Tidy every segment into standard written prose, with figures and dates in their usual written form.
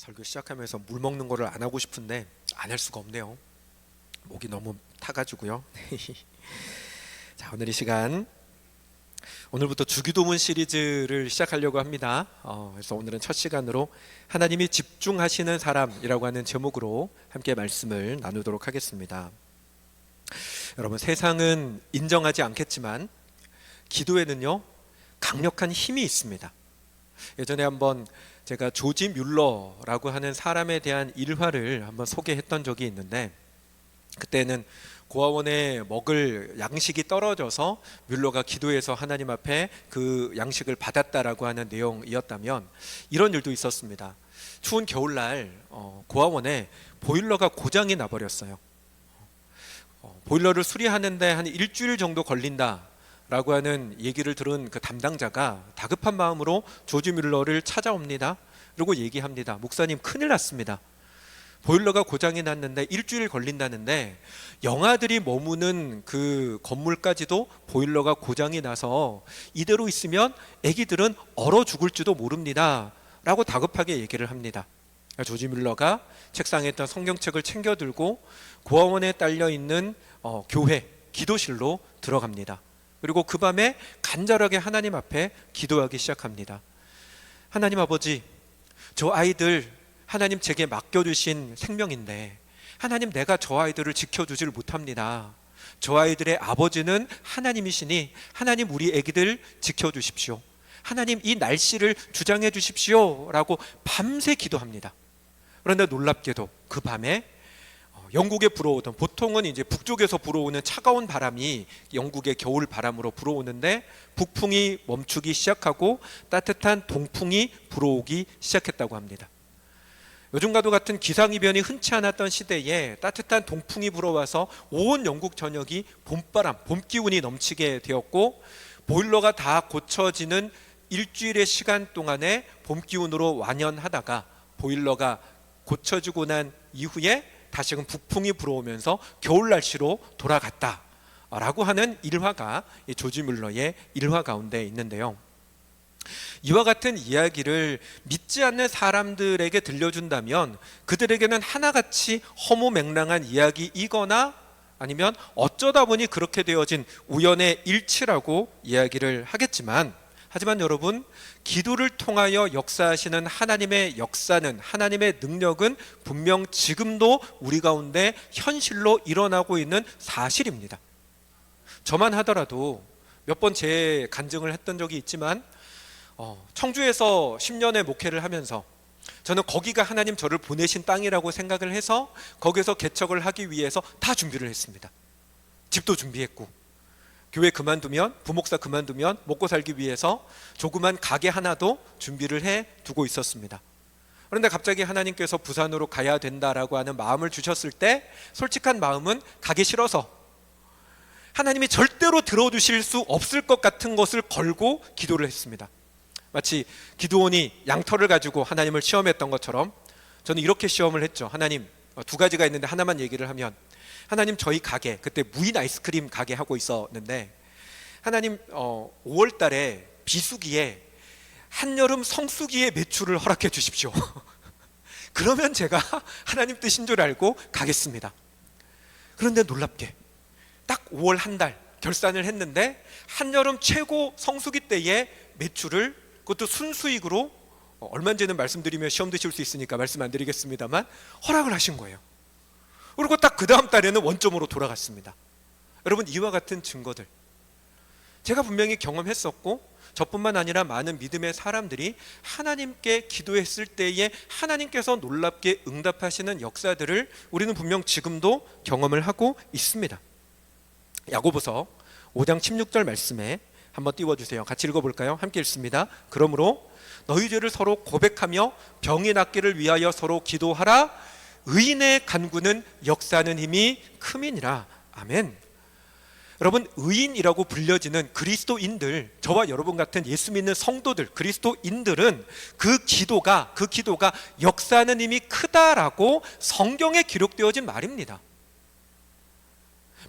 설교 시작하면서 물 먹는 거를 안 하고 싶은데 안 할 수가 없네요. 목이 너무 타가지고요. 자, 오늘 이 시간 오늘부터 주기도문 시리즈를 시작하려고 합니다. 그래서 오늘은 첫 시간으로 하나님이 집중하시는 사람이라고 하는 제목으로 함께 말씀을 나누도록 하겠습니다. 여러분, 세상은 인정하지 않겠지만 기도에는요 강력한 힘이 있습니다. 예전에 한번 제가 조지 뮬러라고 하는 사람에 대한 일화를 한번 소개했던 적이 있는데, 그때는 고아원에 먹을 양식이 떨어져서 뮬러가 기도해서 하나님 앞에 그 양식을 받았다라고 하는 내용이었다면, 이런 일도 있었습니다. 추운 겨울날 고아원에 보일러가 고장이 나버렸어요. 보일러를 수리하는데 한 일주일 정도 걸린다 라고 하는 얘기를 들은 그 담당자가 다급한 마음으로 조지 뮬러를 찾아옵니다. 그리고 얘기합니다. 목사님, 큰일 났습니다. 보일러가 고장이 났는데 일주일 걸린다는데 영아들이 머무는 그 건물까지도 보일러가 고장이 나서 이대로 있으면 아기들은 얼어 죽을지도 모릅니다 라고 다급하게 얘기를 합니다. 조지 뮬러가 책상에 있던 성경책을 챙겨 들고 고아원에 딸려있는 교회 기도실로 들어갑니다. 그리고 그 밤에 간절하게 하나님 앞에 기도하기 시작합니다. 하나님 아버지, 저 아이들 하나님 제게 맡겨주신 생명인데 하나님, 내가 저 아이들을 지켜주질 못합니다. 저 아이들의 아버지는 하나님이시니 하나님, 우리 아기들 지켜주십시오. 하나님, 이 날씨를 주장해 주십시오 라고 밤새 기도합니다. 그런데 놀랍게도 그 밤에 영국에 불어오던, 보통은 이제 북쪽에서 불어오는 차가운 바람이 영국의 겨울 바람으로 불어오는데 북풍이 멈추기 시작하고 따뜻한 동풍이 불어오기 시작했다고 합니다. 요즘과도 같은 기상이변이 흔치 않았던 시대에 따뜻한 동풍이 불어와서 온 영국 전역이 봄바람, 봄기운이 넘치게 되었고, 보일러가 다 고쳐지는 일주일의 시간 동안에 봄기운으로 완연하다가 보일러가 고쳐지고 난 이후에 다시금 북풍이 불어오면서 겨울 날씨로 돌아갔다라고 하는 일화가 조지 뮬러의 일화 가운데 있는데요, 이와 같은 이야기를 믿지 않는 사람들에게 들려준다면 그들에게는 하나같이 허무맹랑한 이야기이거나 아니면 어쩌다 보니 그렇게 되어진 우연의 일치라고 이야기를 하겠지만, 하지만 여러분, 기도를 통하여 역사하시는 하나님의 역사는, 하나님의 능력은 분명 지금도 우리 가운데 현실로 일어나고 있는 사실입니다. 저만 하더라도 몇 번 제 간증을 했던 적이 있지만, 청주에서 10년의 목회를 하면서 저는 거기가 하나님 저를 보내신 땅이라고 생각을 해서 거기서 개척을 하기 위해서 다 준비를 했습니다. 집도 준비했고, 교회 그만두면, 부목사 그만두면 먹고 살기 위해서 조그만 가게 하나도 준비를 해 두고 있었습니다. 그런데 갑자기 하나님께서 부산으로 가야 된다라고 하는 마음을 주셨을 때 솔직한 마음은 가기 싫어서 하나님이 절대로 들어주실 수 없을 것 같은 것을 걸고 기도를 했습니다. 마치 기드온이 양털을 가지고 하나님을 시험했던 것처럼 저는 이렇게 시험을 했죠. 하나님, 두 가지가 있는데 하나만 얘기를 하면, 하나님, 저희 가게, 그때 무인 아이스크림 가게 하고 있었는데, 하나님 5월 달에 비수기에 한여름 성수기의 매출을 허락해 주십시오. 그러면 제가 하나님 뜻인 줄 알고 가겠습니다. 그런데 놀랍게 딱 5월 한 달 결산을 했는데 한여름 최고 성수기 때의 매출을, 그것도 순수익으로, 얼마인지는 말씀드리면 시험 드실 수 있으니까 말씀 안 드리겠습니다만, 허락을 하신 거예요. 그리고 딱 그 다음 달에는 원점으로 돌아갔습니다. 여러분, 이와 같은 증거들 제가 분명히 경험했었고, 저뿐만 아니라 많은 믿음의 사람들이 하나님께 기도했을 때에 하나님께서 놀랍게 응답하시는 역사들을 우리는 분명 지금도 경험을 하고 있습니다. 야고보서 5장 16절 말씀에 한번 띄워주세요. 같이 읽어볼까요? 함께 읽습니다. 그러므로 너희 죄를 서로 고백하며 병이 낫기를 위하여 서로 기도하라. 의인의 간구는 역사하는 힘이 큼이니라. 아멘. 여러분, 의인이라고 불려지는 그리스도인들, 저와 여러분 같은 예수 믿는 성도들, 그리스도인들은 그 기도가 역사하는 힘이 크다라고 성경에 기록되어진 말입니다.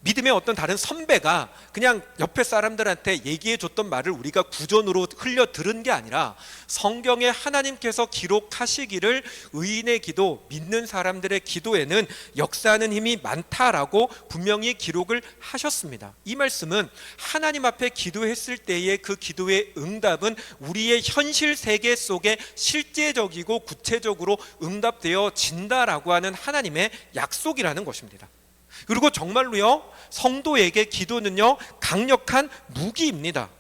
믿음의 어떤 다른 선배가 그냥 옆에 사람들한테 얘기해 줬던 말을 우리가 구전으로 흘려 들은 게 아니라 성경에 하나님께서 기록하시기를 의인의 기도, 믿는 사람들의 기도에는 역사하는 힘이 많다라고 분명히 기록을 하셨습니다. 이 말씀은 하나님 앞에 기도했을 때의 그 기도의 응답은 우리의 현실 세계 속에 실제적이고 구체적으로 응답되어 진다라고 하는 하나님의 약속이라는 것입니다. 그리고 정말로요, 성도에게 기도는요 강력한 무기입니다.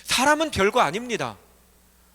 사람은 별거 아닙니다.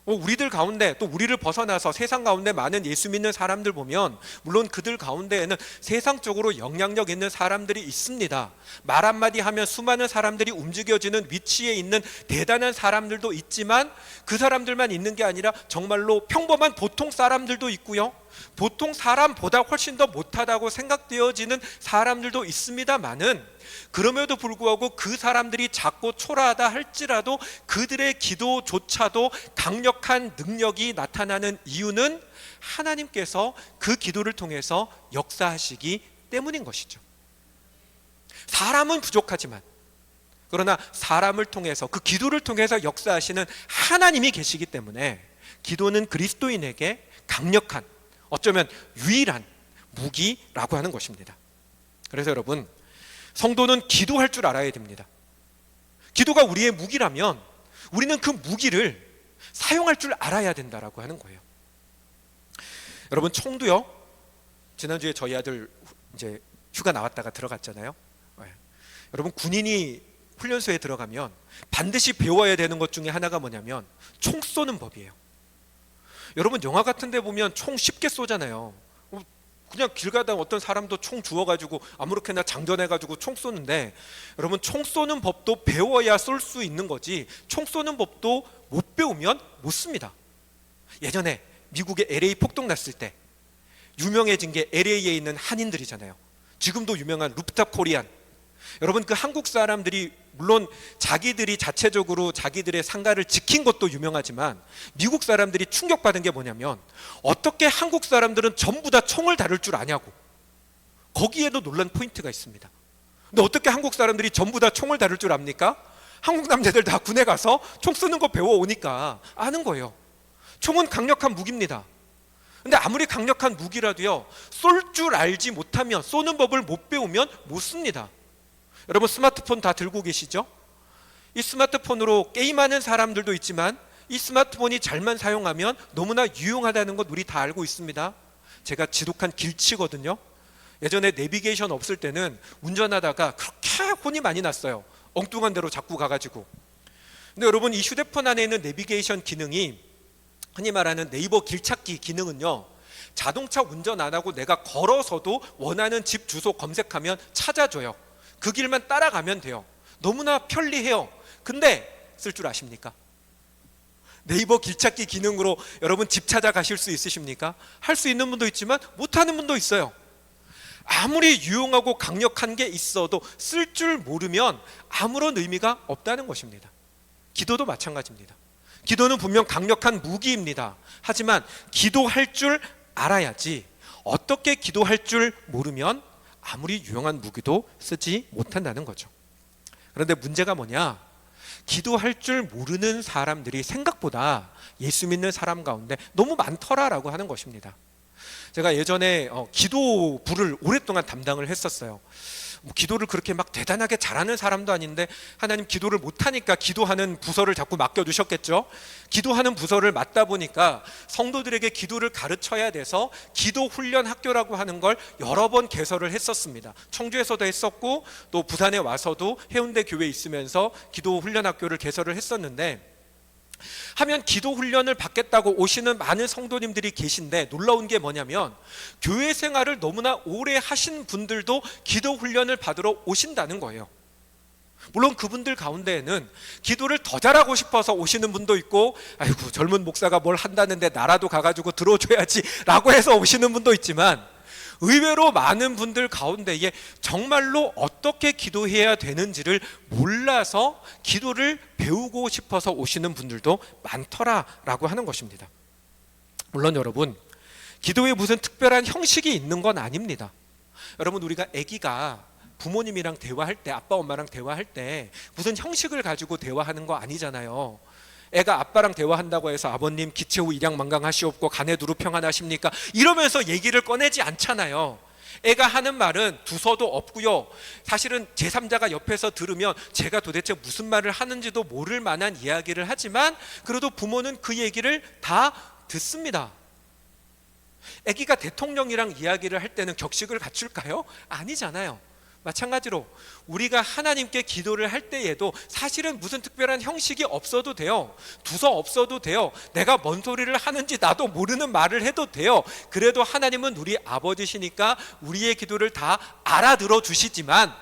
우리들 가운데, 또 우리를 벗어나서 세상 가운데 많은 예수 믿는 사람들 보면 물론 그들 가운데에는 세상적으로 영향력 있는 사람들이 있습니다. 말 한마디 하면 수많은 사람들이 움직여지는 위치에 있는 대단한 사람들도 있지만 그 사람들만 있는 게 아니라 정말로 평범한 보통 사람들도 있고요, 보통 사람보다 훨씬 더 못하다고 생각되어지는 사람들도 있습니다만은 그럼에도 불구하고 그 사람들이 작고 초라하다 할지라도 그들의 기도조차도 강력한 능력이 나타나는 이유는 하나님께서 그 기도를 통해서 역사하시기 때문인 것이죠. 사람은 부족하지만 그러나 사람을 통해서, 그 기도를 통해서 역사하시는 하나님이 계시기 때문에 기도는 그리스도인에게 강력한, 어쩌면 유일한 무기라고 하는 것입니다. 그래서 여러분, 성도는 기도할 줄 알아야 됩니다. 기도가 우리의 무기라면 우리는 그 무기를 사용할 줄 알아야 된다라고 하는 거예요. 여러분, 총도요, 지난주에 저희 아들 이제 휴가 나왔다가 들어갔잖아요. 여러분, 군인이 훈련소에 들어가면 반드시 배워야 되는 것 중에 하나가 뭐냐면 총 쏘는 법이에요. 여러분, 영화 같은 데 보면 총 쉽게 쏘잖아요. 그냥 길 가다 어떤 사람도 총 주워가지고 아무렇게나 장전해가지고 총 쏘는데, 여러분, 총 쏘는 법도 배워야 쏠 수 있는 거지 총 쏘는 법도 못 배우면 못 씁니다. 예전에 미국의 LA 폭동 났을 때 유명해진 게 LA에 있는 한인들이잖아요. 지금도 유명한 루프탑 코리안. 여러분, 그 한국 사람들이 물론 자기들이 자체적으로 자기들의 상가를 지킨 것도 유명하지만 미국 사람들이 충격받은 게 뭐냐면 어떻게 한국 사람들은 전부 다 총을 다룰 줄 아냐고. 거기에도 논란 포인트가 있습니다. 근데 어떻게 한국 사람들이 전부 다 총을 다룰 줄 압니까? 한국 남자들 다 군에 가서 총 쏘는 거 배워오니까 아는 거예요. 총은 강력한 무기입니다. 근데 아무리 강력한 무기라도요, 쏠 줄 알지 못하면, 쏘는 법을 못 배우면 못 씁니다. 여러분, 스마트폰 다 들고 계시죠? 이 스마트폰으로 게임하는 사람들도 있지만 이 스마트폰이 잘만 사용하면 너무나 유용하다는 것 우리 다 알고 있습니다. 제가 지독한 길치거든요. 예전에 내비게이션 없을 때는 운전하다가 그렇게 혼이 많이 났어요. 엉뚱한 데로 자꾸 가가지고. 근데 여러분, 이 휴대폰 안에 있는 내비게이션 기능이, 흔히 말하는 네이버 길찾기 기능은요, 자동차 운전 안 하고 내가 걸어서도 원하는 집 주소 검색하면 찾아줘요. 그 길만 따라가면 돼요. 너무나 편리해요. 근데 쓸 줄 아십니까? 네이버 길찾기 기능으로 여러분 집 찾아가실 수 있으십니까? 할 수 있는 분도 있지만 못하는 분도 있어요. 아무리 유용하고 강력한 게 있어도 쓸 줄 모르면 아무런 의미가 없다는 것입니다. 기도도 마찬가지입니다. 기도는 분명 강력한 무기입니다. 하지만 기도할 줄 알아야지, 어떻게 기도할 줄 모르면 아무리 유용한 무기도 쓰지 못한다는 거죠. 그런데 문제가 뭐냐? 기도할 줄 모르는 사람들이 생각보다 예수 믿는 사람 가운데 너무 많더라라고 하는 것입니다. 제가 예전에 기도부를 오랫동안 담당을 했었어요. 기도를 그렇게 막 대단하게 잘하는 사람도 아닌데 하나님 기도를 못하니까 기도하는 부서를 자꾸 맡겨주셨겠죠. 기도하는 부서를 맡다 보니까 성도들에게 기도를 가르쳐야 돼서 기도 훈련 학교라고 하는 걸 여러 번 개설을 했었습니다. 청주에서도 했었고 또 부산에 와서도 해운대 교회에 있으면서 기도 훈련 학교를 개설을 했었는데, 하면 기도 훈련을 받겠다고 오시는 많은 성도님들이 계신데 놀라운 게 뭐냐면 교회 생활을 너무나 오래 하신 분들도 기도 훈련을 받으러 오신다는 거예요. 물론 그분들 가운데에는 기도를 더 잘하고 싶어서 오시는 분도 있고, 아이고 젊은 목사가 뭘 한다는데 나라도 가가지고 들어줘야지 라고 해서 오시는 분도 있지만, 의외로 많은 분들 가운데에 정말로 어떻게 기도해야 되는지를 몰라서 기도를 배우고 싶어서 오시는 분들도 많더라라고 하는 것입니다. 물론 여러분, 기도에 무슨 특별한 형식이 있는 건 아닙니다. 여러분, 우리가 아기가 부모님이랑 대화할 때, 아빠 엄마랑 대화할 때 무슨 형식을 가지고 대화하는 거 아니잖아요. 애가 아빠랑 대화한다고 해서 아버님 기체후 일양만강하시옵고 간에 두루 평안하십니까? 이러면서 얘기를 꺼내지 않잖아요. 애가 하는 말은 두서도 없고요. 사실은 제3자가 옆에서 들으면 제가 도대체 무슨 말을 하는지도 모를 만한 이야기를 하지만 그래도 부모는 그 얘기를 다 듣습니다. 아기가 대통령이랑 이야기를 할 때는 격식을 갖출까요? 아니잖아요. 마찬가지로 우리가 하나님께 기도를 할 때에도 사실은 무슨 특별한 형식이 없어도 돼요. 두서 없어도 돼요. 내가 뭔 소리를 하는지 나도 모르는 말을 해도 돼요. 그래도 하나님은 우리 아버지시니까 우리의 기도를 다 알아들어 주시지만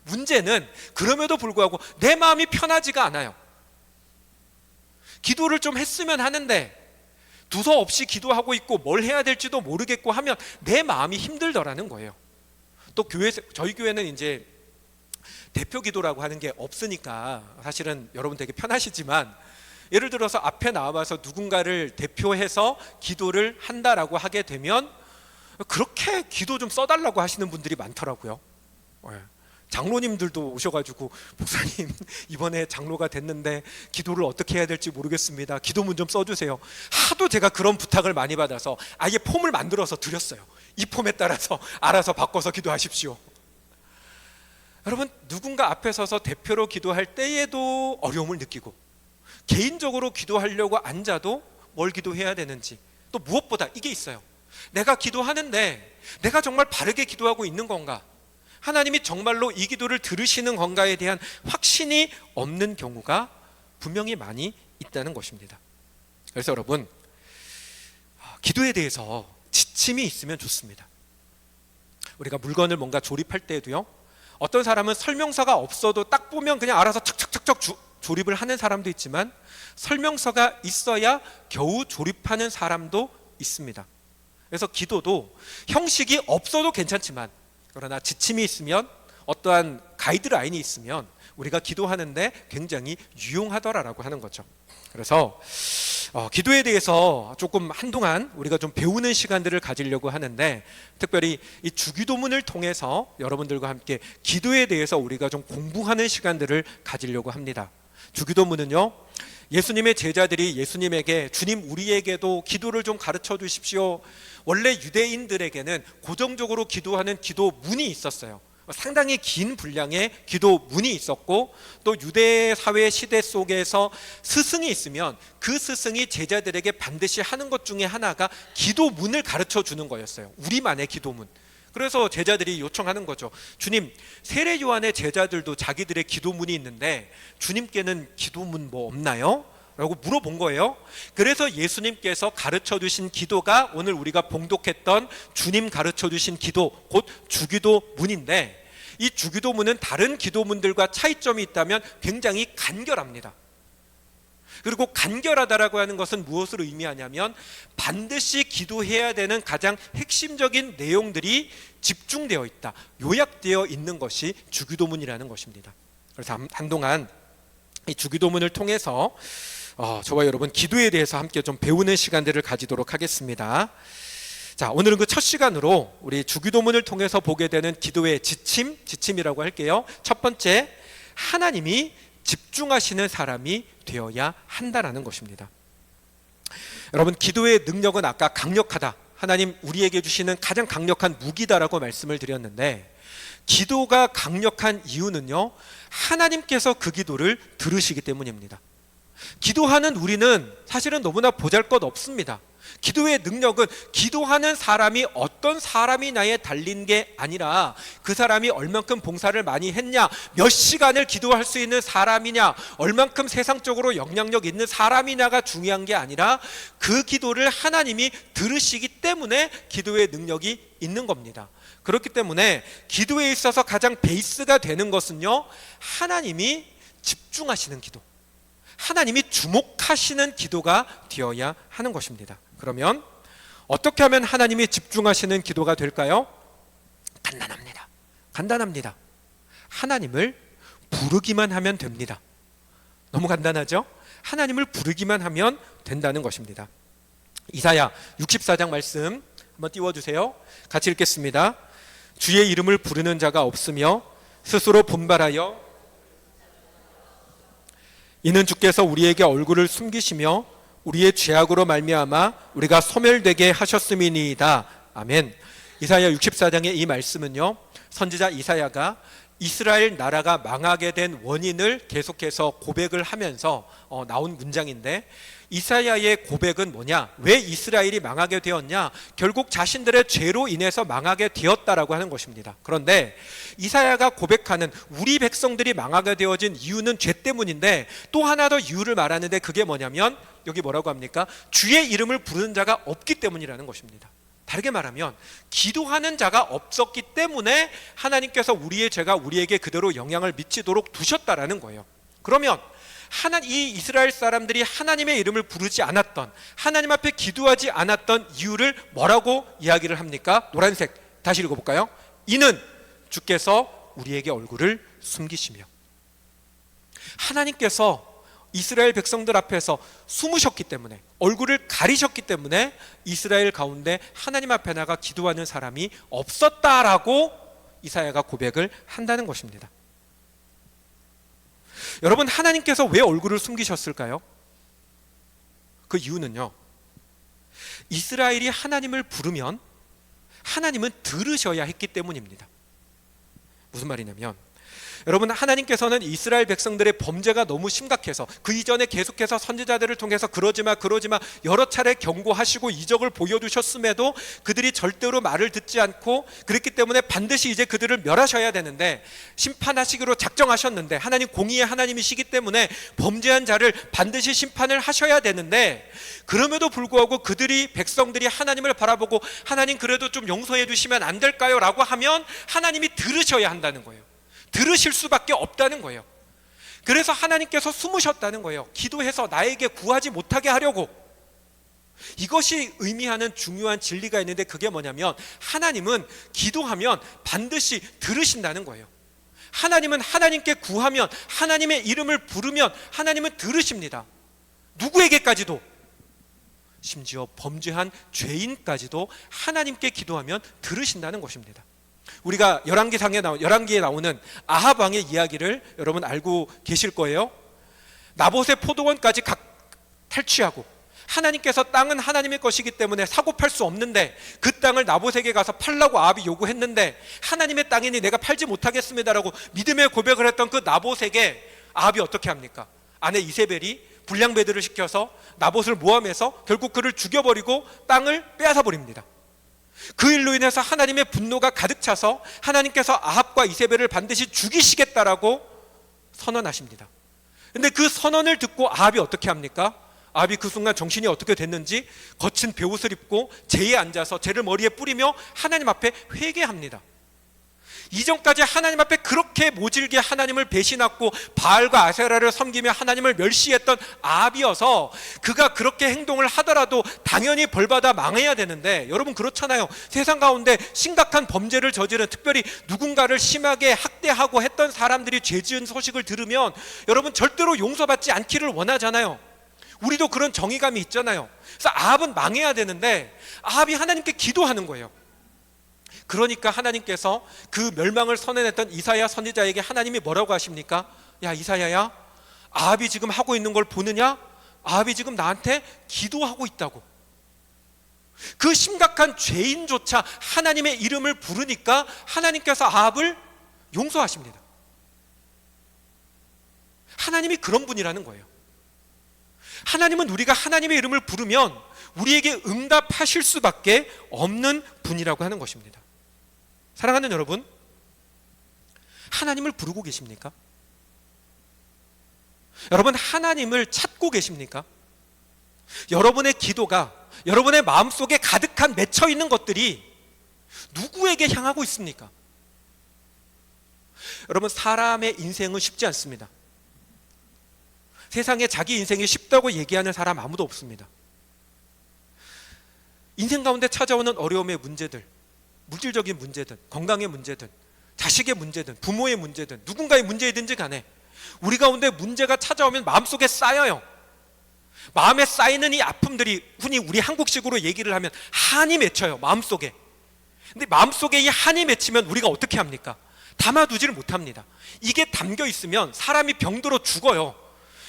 문제는 그럼에도 불구하고 내 마음이 편하지가 않아요. 기도를 좀 했으면 하는데 두서 없이 기도하고 있고 뭘 해야 될지도 모르겠고 하면 내 마음이 힘들더라는 거예요. 또 저희 교회는 이제 대표 기도라고 하는 게 없으니까 사실은 여러분 되게 편하시지만 예를 들어서 앞에 나와서 누군가를 대표해서 기도를 한다라고 하게 되면 그렇게 기도 좀 써달라고 하시는 분들이 많더라고요. 장로님들도 오셔가지고 목사님 이번에 장로가 됐는데 기도를 어떻게 해야 될지 모르겠습니다. 기도문 좀 써주세요. 하도 제가 그런 부탁을 많이 받아서 아예 폼을 만들어서 드렸어요. 이 폼에 따라서 알아서 바꿔서 기도하십시오. 여러분, 누군가 앞에 서서 대표로 기도할 때에도 어려움을 느끼고 개인적으로 기도하려고 앉아도 뭘 기도해야 되는지, 또 무엇보다 이게 있어요. 내가 기도하는데 내가 정말 바르게 기도하고 있는 건가? 하나님이 정말로 이 기도를 들으시는 건가에 대한 확신이 없는 경우가 분명히 많이 있다는 것입니다. 그래서 여러분, 기도에 대해서 지침이 있으면 좋습니다. 우리가 물건을 뭔가 조립할 때에도요, 어떤 사람은 설명서가 없어도 딱 보면 그냥 알아서 척척척척 조립을 하는 사람도 있지만 설명서가 있어야 겨우 조립하는 사람도 있습니다. 그래서 기도도 형식이 없어도 괜찮지만 그러나 지침이 있으면, 어떠한 가이드라인이 있으면 우리가 기도하는데 굉장히 유용하더라라고 하는 거죠. 그래서 기도에 대해서 조금 한동안 우리가 좀 배우는 시간들을 가지려고 하는데, 특별히 이 주기도문을 통해서 여러분들과 함께 기도에 대해서 우리가 좀 공부하는 시간들을 가지려고 합니다. 주기도문은요, 예수님의 제자들이 예수님에게 주님 우리에게도 기도를 좀 가르쳐 주십시오. 원래 유대인들에게는 고정적으로 기도하는 기도문이 있었어요. 상당히 긴 분량의 기도문이 있었고, 또 유대 사회 시대 속에서 스승이 있으면 그 스승이 제자들에게 반드시 하는 것 중에 하나가 기도문을 가르쳐 주는 거였어요. 우리만의 기도문. 그래서 제자들이 요청하는 거죠. 주님, 세례 요한의 제자들도 자기들의 기도문이 있는데 주님께는 기도문 뭐 없나요? 라고 물어본 거예요. 그래서 예수님께서 가르쳐 주신 기도가 오늘 우리가 봉독했던 주님 가르쳐 주신 기도, 곧 주기도문인데, 이 주기도문은 다른 기도문들과 차이점이 있다면 굉장히 간결합니다. 그리고 간결하다라고 하는 것은 무엇을 의미하냐면 반드시 기도해야 되는 가장 핵심적인 내용들이 집중되어 있다, 요약되어 있는 것이 주기도문이라는 것입니다. 그래서 한동안 이 주기도문을 통해서 저와 여러분 기도에 대해서 함께 좀 배우는 시간들을 가지도록 하겠습니다. 자, 오늘은 그 첫 시간으로 우리 주기도문을 통해서 보게 되는 기도의 지침이라고 할게요. 첫 번째, 하나님이 집중하시는 사람이 되어야 한다라는 것입니다. 여러분, 기도의 능력은 아까 강력하다, 하나님 우리에게 주시는 가장 강력한 무기다라고 말씀을 드렸는데, 기도가 강력한 이유는요, 하나님께서 그 기도를 들으시기 때문입니다. 기도하는 우리는 사실은 너무나 보잘것없습니다. 기도의 능력은 기도하는 사람이 어떤 사람이냐에 달린 게 아니라 그 사람이 얼만큼 봉사를 많이 했냐, 몇 시간을 기도할 수 있는 사람이냐, 얼만큼 세상적으로 영향력 있는 사람이냐가 중요한 게 아니라 그 기도를 하나님이 들으시기 때문에 기도의 능력이 있는 겁니다. 그렇기 때문에 기도에 있어서 가장 베이스가 되는 것은요, 하나님이 집중하시는 기도, 하나님이 주목하시는 기도가 되어야 하는 것입니다. 그러면 어떻게 하면 하나님이 집중하시는 기도가 될까요? 간단합니다. 하나님을 부르기만 하면 됩니다. 너무 간단하죠? 하나님을 부르기만 하면 된다는 것입니다. 이사야 64장 말씀 한번 띄워주세요. 같이 읽겠습니다. 주의 이름을 부르는 자가 없으며 스스로 분발하여 이는 주께서 우리에게 얼굴을 숨기시며 우리의 죄악으로 말미암아 우리가 소멸되게 하셨음이니이다. 아멘. 이사야 64장의 이 말씀은요, 선지자 이사야가 이스라엘 나라가 망하게 된 원인을 계속해서 고백을 하면서 나온 문장인데, 이사야의 고백은 뭐냐? 왜 이스라엘이 망하게 되었냐? 결국 자신들의 죄로 인해서 망하게 되었다라고 하는 것입니다. 그런데 이사야가 고백하는 우리 백성들이 망하게 되어진 이유는 죄 때문인데, 또 하나 더 이유를 말하는데 그게 뭐냐면, 여기 뭐라고 합니까? 주의 이름을 부르는 자가 없기 때문이라는 것입니다. 다르게 말하면 기도하는 자가 없었기 때문에 하나님께서 우리의 죄가 우리에게 그대로 영향을 미치도록 두셨다라는 거예요. 그러면 이 이스라엘 사람들이 하나님의 이름을 부르지 않았던, 하나님 앞에 기도하지 않았던 이유를 뭐라고 이야기를 합니까? 노란색 다시 읽어볼까요? 이는 주께서 우리에게 얼굴을 숨기시며. 하나님께서 이스라엘 백성들 앞에서 숨으셨기 때문에, 얼굴을 가리셨기 때문에 이스라엘 가운데 하나님 앞에 나가 기도하는 사람이 없었다라고 이사야가 고백을 한다는 것입니다. 여러분, 하나님께서 왜 얼굴을 숨기셨을까요? 그 이유는요, 이스라엘이 하나님을 부르면 하나님은 들으셔야 했기 때문입니다. 무슨 말이냐면, 여러분, 하나님께서는 이스라엘 백성들의 범죄가 너무 심각해서 그 이전에 계속해서 선지자들을 통해서 그러지마 여러 차례 경고하시고 이적을 보여주셨음에도 그들이 절대로 말을 듣지 않고, 그랬기 때문에 반드시 이제 그들을 멸하셔야 되는데, 심판하시기로 작정하셨는데, 하나님 공의의 하나님이시기 때문에 범죄한 자를 반드시 심판을 하셔야 되는데, 그럼에도 불구하고 그들이, 백성들이 하나님을 바라보고 하나님 그래도 좀 용서해 주시면 안 될까요? 라고 하면 하나님이 들으셔야 한다는 거예요. 들으실 수밖에 없다는 거예요. 그래서 하나님께서 숨으셨다는 거예요. 기도해서 나에게 구하지 못하게 하려고. 이것이 의미하는 중요한 진리가 있는데, 그게 뭐냐면 하나님은 기도하면 반드시 들으신다는 거예요. 하나님은 하나님께 구하면, 하나님의 이름을 부르면 하나님은 들으십니다. 누구에게까지도, 심지어 범죄한 죄인까지도 하나님께 기도하면 들으신다는 것입니다. 우리가 열왕기에 나오는 아합 왕의 이야기를 여러분 알고 계실 거예요. 나봇의 포도원까지 탈취하고, 하나님께서 땅은 하나님의 것이기 때문에 사고 팔 수 없는데 그 땅을 나봇에게 가서 팔라고 아합이 요구했는데, 하나님의 땅이니 내가 팔지 못하겠습니다라고 믿음의 고백을 했던 그 나봇에게 아합이 어떻게 합니까? 아내 이세벨이 불량배들을 시켜서 나봇을 모함해서 결국 그를 죽여버리고 땅을 빼앗아 버립니다. 그 일로 인해서 하나님의 분노가 가득 차서 하나님께서 아합과 이세벨을 반드시 죽이시겠다라고 선언하십니다. 그런데 그 선언을 듣고 아합이 어떻게 합니까? 아합이 그 순간 정신이 어떻게 됐는지 거친 베옷을 입고 재에 앉아서 재를 머리에 뿌리며 하나님 앞에 회개합니다. 이전까지 하나님 앞에 그렇게 모질게 하나님을 배신하고 바알과 아세라를 섬기며 하나님을 멸시했던 아합이어서 그가 그렇게 행동을 하더라도 당연히 벌받아 망해야 되는데, 여러분 그렇잖아요. 세상 가운데 심각한 범죄를 저지른, 특별히 누군가를 심하게 학대하고 했던 사람들이 죄 지은 소식을 들으면 여러분 절대로 용서받지 않기를 원하잖아요. 우리도 그런 정의감이 있잖아요. 그래서 아합은 망해야 되는데 아합이 하나님께 기도하는 거예요. 그러니까 하나님께서 그 멸망을 선언했던 이사야 선지자에게 하나님이 뭐라고 하십니까? 야 이사야야, 아합이 지금 하고 있는 걸 보느냐? 아합이 지금 나한테 기도하고 있다고. 그 심각한 죄인조차 하나님의 이름을 부르니까 하나님께서 아합을 용서하십니다. 하나님이 그런 분이라는 거예요. 하나님은 우리가 하나님의 이름을 부르면 우리에게 응답하실 수밖에 없는 분이라고 하는 것입니다. 사랑하는 여러분, 하나님을 부르고 계십니까? 여러분, 하나님을 찾고 계십니까? 여러분의 기도가, 여러분의 마음속에 가득한 맺혀 있는 것들이 누구에게 향하고 있습니까? 여러분, 사람의 인생은 쉽지 않습니다. 세상에 자기 인생이 쉽다고 얘기하는 사람 아무도 없습니다. 인생 가운데 찾아오는 어려움의 문제들, 물질적인 문제든 건강의 문제든 자식의 문제든 부모의 문제든 누군가의 문제이든지 간에 우리 가운데 문제가 찾아오면 마음속에 쌓여요. 마음에 쌓이는 이 아픔들이 흔히 우리 한국식으로 얘기를 하면 한이 맺혀요. 마음속에 근데 마음속에 이 한이 맺히면 우리가 어떻게 합니까? 담아두지를 못합니다. 이게 담겨 있으면 사람이 병들어 죽어요.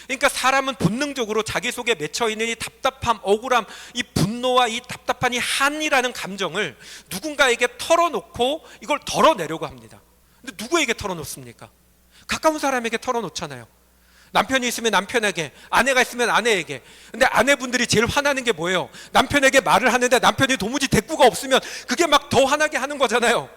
그러니까 사람은 본능적으로 자기 속에 맺혀있는 이 답답함, 억울함, 이 분노와 이 답답한 이 한이라는 감정을 누군가에게 털어놓고 이걸 덜어내려고 합니다. 근데 누구에게 털어놓습니까? 가까운 사람에게 털어놓잖아요. 남편이 있으면 남편에게, 아내가 있으면 아내에게. 근데 아내분들이 제일 화나는 게 뭐예요? 남편에게 말을 하는데 남편이 도무지 대꾸가 없으면 그게 막 더 화나게 하는 거잖아요.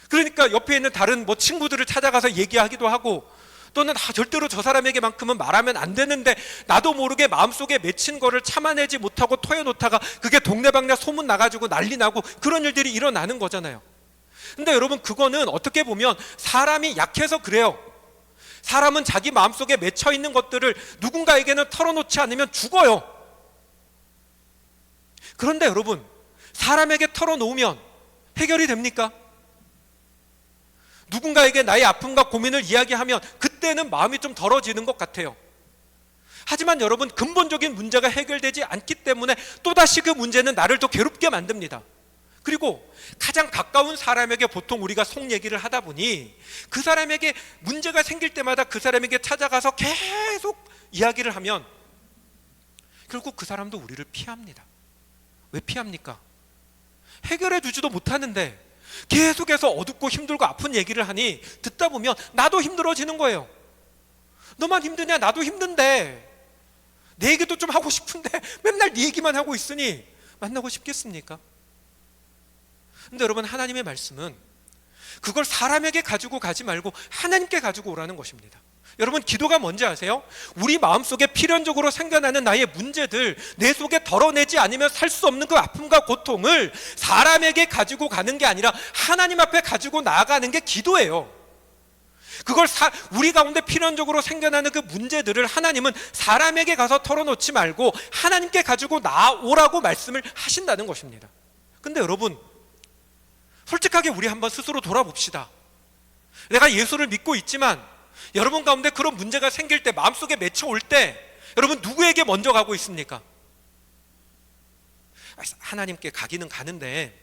그러니까 옆에 있는 다른 뭐 친구들을 찾아가서 얘기하기도 하고, 또는 절대로 저 사람에게만큼은 말하면 안 되는데 나도 모르게 마음속에 맺힌 거를 참아내지 못하고 토해놓다가 그게 동네방네 소문 나가지고 난리 나고 그런 일들이 일어나는 거잖아요. 근데 여러분, 그거는 어떻게 보면 사람이 약해서 그래요. 사람은 자기 마음속에 맺혀있는 것들을 누군가에게는 털어놓지 않으면 죽어요. 그런데 여러분, 사람에게 털어놓으면 해결이 됩니까? 누군가에게 나의 아픔과 고민을 이야기하면 그때는 마음이 좀 덜어지는 것 같아요. 하지만 여러분, 근본적인 문제가 해결되지 않기 때문에 또다시 그 문제는 나를 더 괴롭게 만듭니다. 그리고 가장 가까운 사람에게 보통 우리가 속 얘기를 하다 보니 그 사람에게 문제가 생길 때마다 그 사람에게 찾아가서 계속 이야기를 하면 결국 그 사람도 우리를 피합니다. 왜 피합니까? 해결해 주지도 못하는데 계속해서 어둡고 힘들고 아픈 얘기를 하니 듣다 보면 나도 힘들어지는 거예요. 너만 힘드냐? 나도 힘든데. 내 얘기도 좀 하고 싶은데 맨날 네 얘기만 하고 있으니 만나고 싶겠습니까? 근데 여러분, 하나님의 말씀은 그걸 사람에게 가지고 가지 말고 하나님께 가지고 오라는 것입니다. 여러분, 기도가 뭔지 아세요? 우리 마음속에 필연적으로 생겨나는 나의 문제들, 내 속에 덜어내지 않으면 살 수 없는 그 아픔과 고통을 사람에게 가지고 가는 게 아니라 하나님 앞에 가지고 나아가는 게 기도예요. 그걸 우리 가운데 필연적으로 생겨나는 그 문제들을 하나님은 사람에게 가서 털어놓지 말고 하나님께 가지고 나오라고 말씀을 하신다는 것입니다. 근데 여러분, 솔직하게 우리 한번 스스로 돌아봅시다. 내가 예수를 믿고 있지만 여러분 가운데 그런 문제가 생길 때, 마음속에 맺혀올 때 여러분 누구에게 먼저 가고 있습니까? 하나님께 가기는 가는데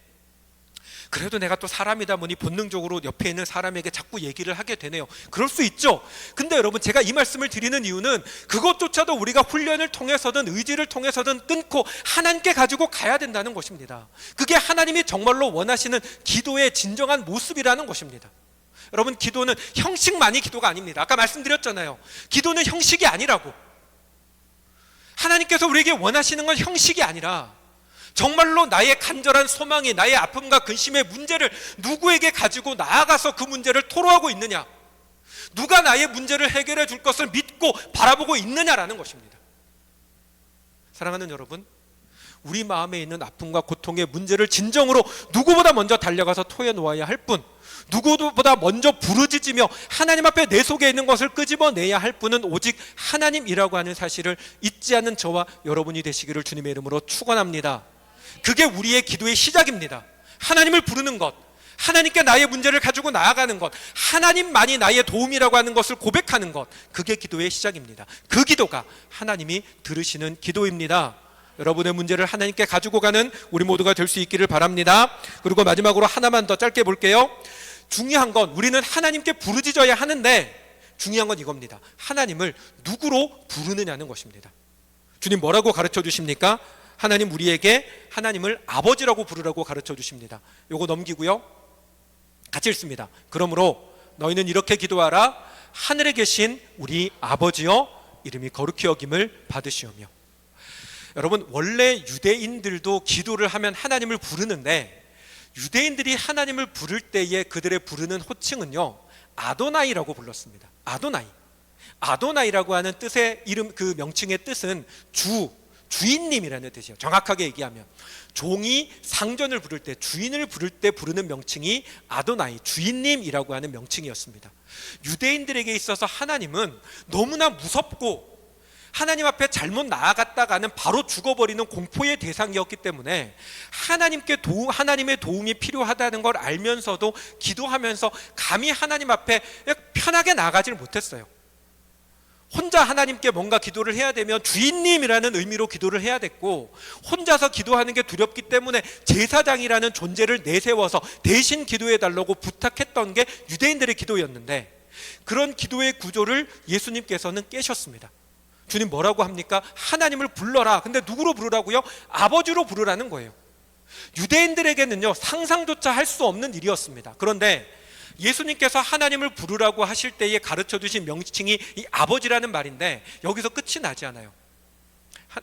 그래도 내가 또 사람이다 보니 본능적으로 옆에 있는 사람에게 자꾸 얘기를 하게 되네요. 그럴 수 있죠. 근데 여러분, 제가 이 말씀을 드리는 이유는 그것조차도 우리가 훈련을 통해서든 의지를 통해서든 끊고 하나님께 가지고 가야 된다는 것입니다. 그게 하나님이 정말로 원하시는 기도의 진정한 모습이라는 것입니다. 여러분, 기도는 형식만이 기도가 아닙니다. 아까 말씀드렸잖아요. 기도는 형식이 아니라고. 하나님께서 우리에게 원하시는 건 형식이 아니라 정말로 나의 간절한 소망이, 나의 아픔과 근심의 문제를 누구에게 가지고 나아가서 그 문제를 토로하고 있느냐, 누가 나의 문제를 해결해 줄 것을 믿고 바라보고 있느냐라는 것입니다. 사랑하는 여러분, 우리 마음에 있는 아픔과 고통의 문제를 진정으로 누구보다 먼저 달려가서 토해놓아야 할 뿐, 누구보다 먼저 부르짖으며 하나님 앞에 내 속에 있는 것을 끄집어내야 할 분은 오직 하나님이라고 하는 사실을 잊지 않는 저와 여러분이 되시기를 주님의 이름으로 축원합니다. 그게 우리의 기도의 시작입니다. 하나님을 부르는 것, 하나님께 나의 문제를 가지고 나아가는 것, 하나님만이 나의 도움이라고 하는 것을 고백하는 것, 그게 기도의 시작입니다. 그 기도가 하나님이 들으시는 기도입니다. 여러분의 문제를 하나님께 가지고 가는 우리 모두가 될 수 있기를 바랍니다. 그리고 마지막으로 하나만 더 짧게 볼게요. 중요한 건 우리는 하나님께 부르짖어야 하는데 중요한 건 이겁니다. 하나님을 누구로 부르느냐는 것입니다. 주님 뭐라고 가르쳐 주십니까? 하나님 우리에게 하나님을 아버지라고 부르라고 가르쳐 주십니다. 요거 넘기고요. 같이 읽습니다. 그러므로 너희는 이렇게 기도하라. 하늘에 계신 우리 아버지여, 이름이 거룩히 여김을 받으시오며. 여러분, 원래 유대인들도 기도를 하면 하나님을 부르는데 유대인들이 하나님을 부를 때에 그들의 부르는 호칭은요, 아도나이라고 불렀습니다. 아도나이라고 하는 뜻의 이름, 그 명칭의 뜻은 주인님이라는 뜻이에요. 정확하게 얘기하면 종이 상전을 부를 때, 주인을 부를 때 부르는 명칭이 아도나이, 주인님이라고 하는 명칭이었습니다. 유대인들에게 있어서 하나님은 너무나 무섭고 하나님 앞에 잘못 나아갔다가는 바로 죽어버리는 공포의 대상이었기 때문에 하나님의 도움이 필요하다는 걸 알면서도 기도하면서 감히 하나님 앞에 편하게 나아가지를 못했어요. 혼자 하나님께 뭔가 기도를 해야 되면 주인님이라는 의미로 기도를 해야 됐고, 혼자서 기도하는 게 두렵기 때문에 제사장이라는 존재를 내세워서 대신 기도해 달라고 부탁했던 게 유대인들의 기도였는데, 그런 기도의 구조를 예수님께서는 깨셨습니다. 주님 뭐라고 합니까? 하나님을 불러라. 근데 누구로 부르라고요? 아버지로 부르라는 거예요. 유대인들에게는요, 상상조차 할 수 없는 일이었습니다. 그런데 예수님께서 하나님을 부르라고 하실 때에 가르쳐 주신 명칭이 이 아버지라는 말인데, 여기서 끝이 나지 않아요.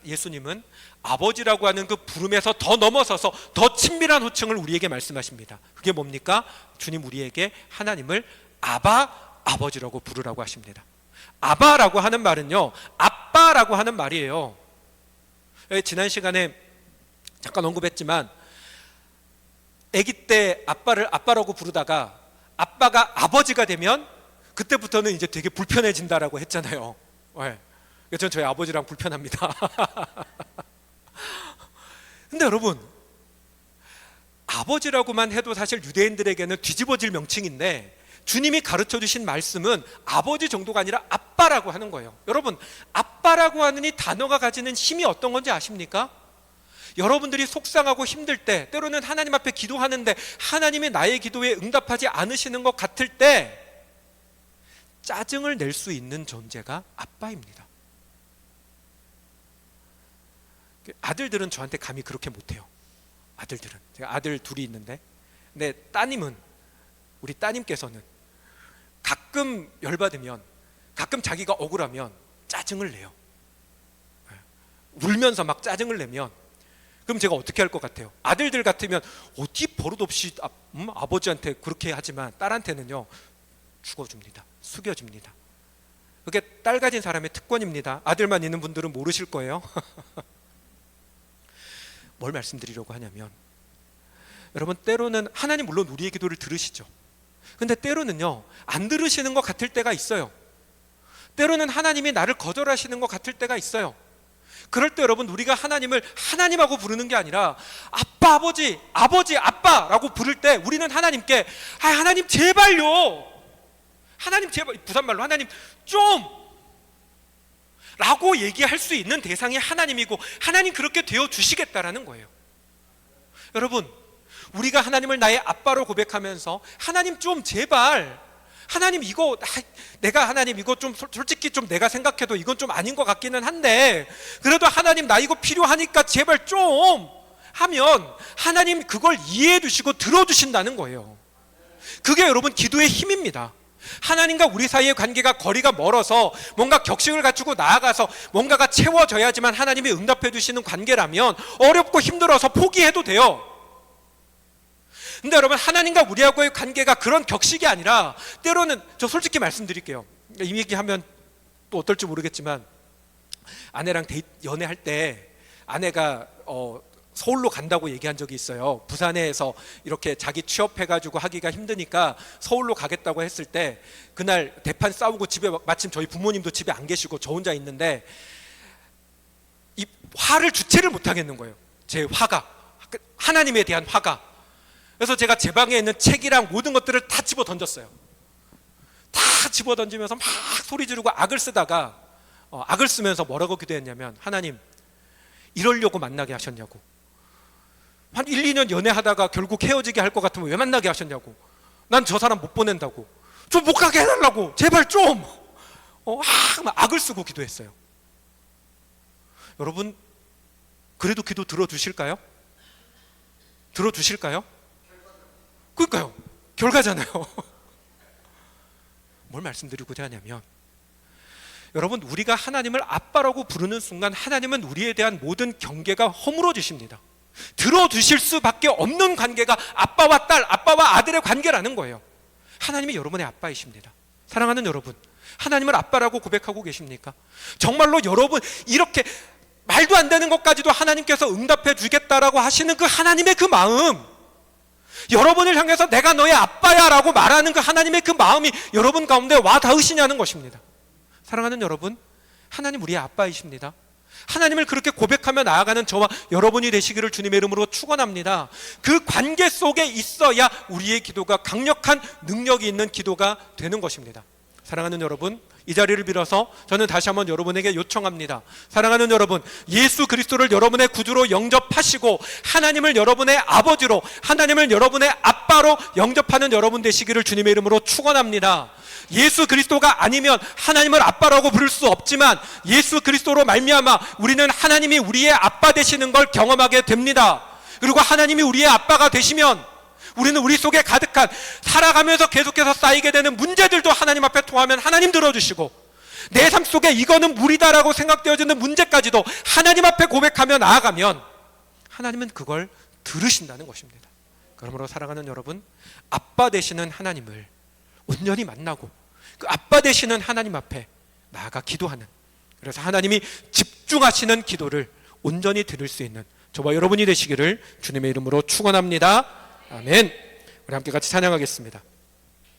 예수님은 아버지라고 하는 그 부름에서 더 넘어서서 더 친밀한 호칭을 우리에게 말씀하십니다. 그게 뭡니까? 주님 우리에게 하나님을 아버지라고 부르라고 하십니다. 아바라고 하는 말은요, 아빠라고 하는 말이에요. 지난 시간에 잠깐 언급했지만, 아기 때 아빠를 아빠라고 부르다가 아빠가 아버지가 되면 그때부터는 이제 되게 불편해진다라고 했잖아요. 네. 저는 저희 아버지랑 불편합니다. 근데 여러분, 아버지라고만 해도 사실 유대인들에게는 뒤집어질 명칭인데, 주님이 가르쳐 주신 말씀은 아버지 정도가 아니라 아빠라고 하는 거예요. 여러분, 아빠라고 하는 이 단어가 가지는 힘이 어떤 건지 아십니까? 여러분들이 속상하고 힘들 때, 때로는 하나님 앞에 기도하는데 하나님이 나의 기도에 응답하지 않으시는 것 같을 때 짜증을 낼 수 있는 존재가 아빠입니다. 아들들은 저한테 감히 그렇게 못해요. 아들들은, 제가 아들 둘이 있는데, 근데 따님은, 우리 따님께서는 가끔 열받으면, 가끔 자기가 억울하면 짜증을 내요. 울면서 막 짜증을 내면, 그럼 제가 어떻게 할 것 같아요? 아들들 같으면 어디 버릇없이 아버지한테 그렇게 하지만, 딸한테는요, 죽어줍니다. 숙여줍니다. 그게 딸 가진 사람의 특권입니다. 아들만 있는 분들은 모르실 거예요. 뭘 말씀드리려고 하냐면, 여러분, 때로는 하나님 물론 우리의 기도를 들으시죠. 근데 때로는요, 안 들으시는 것 같을 때가 있어요. 때로는 하나님이 나를 거절하시는 것 같을 때가 있어요. 그럴 때 여러분, 우리가 하나님을 하나님하고 부르는 게 아니라 아빠, 아버지, 아버지, 아빠라고 부를 때 우리는 하나님께 하나님 제발요, 하나님 제발, 부산말로 하나님 좀 라고 얘기할 수 있는 대상이 하나님이고, 하나님 그렇게 되어 주시겠다라는 거예요. 여러분, 우리가 하나님을 나의 아빠로 고백하면서 하나님 좀 제발, 하나님 이거 내가 하나님 이거 좀 솔직히 좀 내가 생각해도 이건 좀 아닌 것 같기는 한데, 그래도 하나님 나 이거 필요하니까 제발 좀 하면 하나님 그걸 이해해 주시고 들어주신다는 거예요. 그게 여러분 기도의 힘입니다. 하나님과 우리 사이의 관계가 거리가 멀어서 뭔가 격식을 갖추고 나아가서 뭔가가 채워져야지만 하나님이 응답해 주시는 관계라면 어렵고 힘들어서 포기해도 돼요. 근데 여러분, 하나님과 우리하고의 관계가 그런 격식이 아니라, 때로는, 저 솔직히 말씀드릴게요. 이 얘기하면 또 어떨지 모르겠지만, 아내랑 연애할 때 아내가 서울로 간다고 얘기한 적이 있어요. 부산에서 이렇게 자기 취업해가지고 하기가 힘드니까 서울로 가겠다고 했을 때, 그날 대판 싸우고 집에, 마침 저희 부모님도 집에 안 계시고 저 혼자 있는데, 이 화를 주체를 못 하겠는 거예요. 제 화가, 하나님에 대한 화가. 그래서 제가 제 방에 있는 책이랑 모든 것들을 다 집어 던졌어요. 다 집어 던지면서 막 소리 지르고 악을 쓰다가, 악을 쓰면서 뭐라고 기도했냐면, 하나님 이러려고 만나게 하셨냐고, 한 1, 2년 연애하다가 결국 헤어지게 할 것 같으면 왜 만나게 하셨냐고, 난 저 사람 못 보낸다고, 좀 못 가게 해달라고, 제발 좀, 막 악을 쓰고 기도했어요. 여러분, 그래도 기도 들어주실까요? 들어주실까요? 그러니까요, 결과잖아요. 뭘 말씀드리고자 하냐면, 여러분, 우리가 하나님을 아빠라고 부르는 순간 하나님은 우리에 대한 모든 경계가 허물어지십니다. 들어주실 수밖에 없는 관계가 아빠와 딸, 아빠와 아들의 관계라는 거예요. 하나님이 여러분의 아빠이십니다. 사랑하는 여러분, 하나님을 아빠라고 고백하고 계십니까? 정말로 여러분, 이렇게 말도 안 되는 것까지도 하나님께서 응답해 주겠다라고 하시는 그 하나님의 그 마음, 여러분을 향해서 내가 너의 아빠야 라고 말하는 그 하나님의 그 마음이 여러분 가운데 와 닿으시냐는 것입니다. 사랑하는 여러분, 하나님 우리의 아빠이십니다. 하나님을 그렇게 고백하며 나아가는 저와 여러분이 되시기를 주님의 이름으로 축원합니다. 그 관계 속에 있어야 우리의 기도가 강력한 능력이 있는 기도가 되는 것입니다. 사랑하는 여러분, 이 자리를 빌어서 저는 다시 한번 여러분에게 요청합니다. 사랑하는 여러분, 예수 그리스도를 여러분의 구주로 영접하시고 하나님을 여러분의 아버지로, 하나님을 여러분의 아빠로 영접하는 여러분 되시기를 주님의 이름으로 축원합니다. 예수 그리스도가 아니면 하나님을 아빠라고 부를 수 없지만 예수 그리스도로 말미암아 우리는 하나님이 우리의 아빠 되시는 걸 경험하게 됩니다. 그리고 하나님이 우리의 아빠가 되시면 우리는 우리 속에 가득한 살아가면서 계속해서 쌓이게 되는 문제들도 하나님 앞에 토하면 하나님 들어주시고, 내 삶 속에 이거는 무리다라고 생각되어지는 문제까지도 하나님 앞에 고백하며 나아가면 하나님은 그걸 들으신다는 것입니다. 그러므로 사랑하는 여러분, 아빠 되시는 하나님을 온전히 만나고 그 아빠 되시는 하나님 앞에 나아가 기도하는, 그래서 하나님이 집중하시는 기도를 온전히 들을 수 있는 저와 여러분이 되시기를 주님의 이름으로 축원합니다. 아멘. 우리 함께 같이 찬양하겠습니다.